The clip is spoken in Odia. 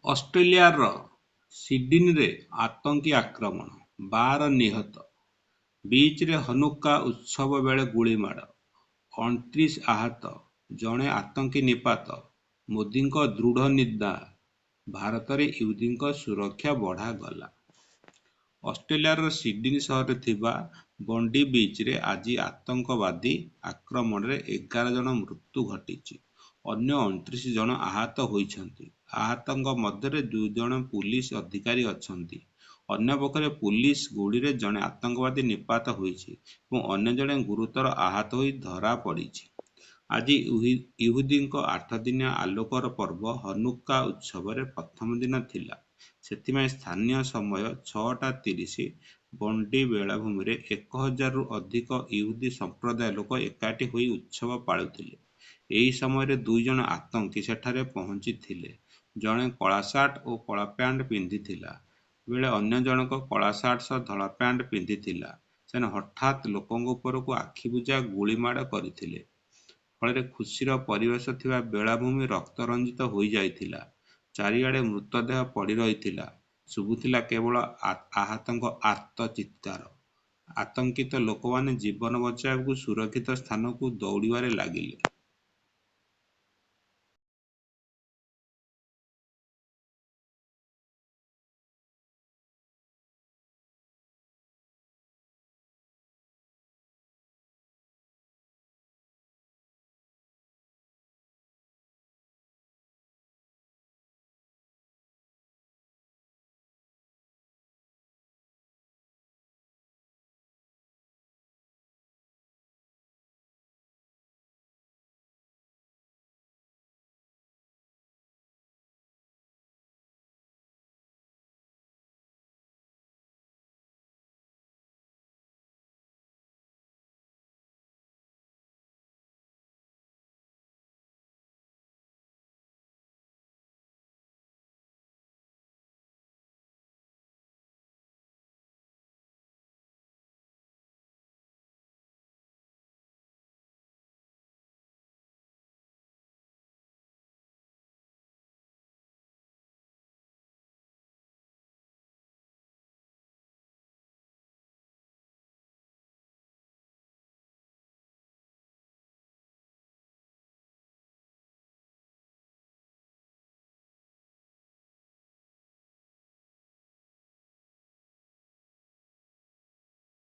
ଅଷ୍ଟ୍ରେଲିଆର ସିଡନୀରେ ଆତଙ୍କୀ ଆକ୍ରମଣ, 12 ନିହତ। ବିଚ୍ରେ ହନୁକା ଉତ୍ସବ ବେଳେ ଗୁଳିମାଡ଼, 29 ଆହତ। ଜଣେ ଆତଙ୍କୀ ନିପାତ, ମୋଦିଙ୍କ ଦୃଢ଼ ନିନ୍ଦା। ଭାରତରେ ୟହୁଦୀଙ୍କ ସୁରକ୍ଷା ବଢ଼ାଗଲା। ଅଷ୍ଟ୍ରେଲିଆର ସିଡନୀ ସହରରେ ଥିବା ବଣ୍ଡି ବିଚ୍ରେ ଆଜି ଆତଙ୍କବାଦୀ ଆକ୍ରମଣରେ 11 ଜଣ ମୃତ୍ୟୁ ଘଟିଛି। ଅନ୍ୟ 29 ଜଣ ଆହତ ହୋଇଛନ୍ତି। ଆହତଙ୍କ ମଧ୍ୟରେ 2 ଜଣ ପୁଲିସ ଅଧିକାରୀ ଅଛନ୍ତି। ଅନ୍ୟପକ୍ଷରେ ପୁଲିସ ଗୁଳିରେ ଜଣେ ଆତଙ୍କବାଦୀ ନିପାତ ହୋଇଛି ଏବଂ ଅନ୍ୟ ଜଣେ ଗୁରୁତର ଆହତ ହୋଇ ଧରାପଡ଼ିଛି। ଆଜି ୟହୁଦୀଙ୍କ 8 ଦିନିଆ ଆଲୋକର ପର୍ବ ହନୁକା ଉତ୍ସବରେ ପ୍ରଥମ ଦିନ ଥିଲା। ସେଥିପାଇଁ ସ୍ଥାନୀୟ ସମୟ 6:30 ବଣ୍ଡି ବେଳାଭୂମିରେ 1000ରୁ ଅଧିକ ୟହୁଦୀ ସମ୍ପ୍ରଦାୟ ଲୋକ ଏକାଠି ହୋଇ ଉତ୍ସବ ପାଳୁଥିଲେ। ଏହି ସମୟରେ 2 ଜଣ ଆତଙ୍କୀ ସେଠାରେ ପହଞ୍ଚିଥିଲେ। ଜଣେ କଳା ସାର୍ଟ ଓ କଳା ପ୍ୟାଣ୍ଟ ପିନ୍ଧିଥିଲା ବେଳେ ଅନ୍ୟ ଜଣକ କଳା ସାର୍ଟ ସହ ଧଳା ପ୍ୟାଣ୍ଟ ପିନ୍ଧିଥିଲା। ସେମାନେ ହଠାତ୍ ଲୋକଙ୍କ ଉପରକୁ ଆଖିବୁଜା ଗୁଳିମାଡ଼ କରିଥିଲେ। ଫଳରେ ଖୁସିର ପରିବେଶ ଥିବା ବେଳାଭୂମି ରକ୍ତରଞ୍ଜିତ ହୋଇଯାଇଥିଲା। ଚାରିଆଡ଼େ ମୃତଦେହ ପଡ଼ି ରହିଥିଲା। ଶୁଭୁଥିଲା କେବଳ ଆହତଙ୍କ ଆର୍ତ୍ତ ଚିତ୍କାର। ଆତଙ୍କିତ ଲୋକମାନେ ଜୀବନ ବଚାଇବାକୁ ସୁରକ୍ଷିତ ସ୍ଥାନକୁ ଦୌଡ଼ିବାରେ ଲାଗିଲେ।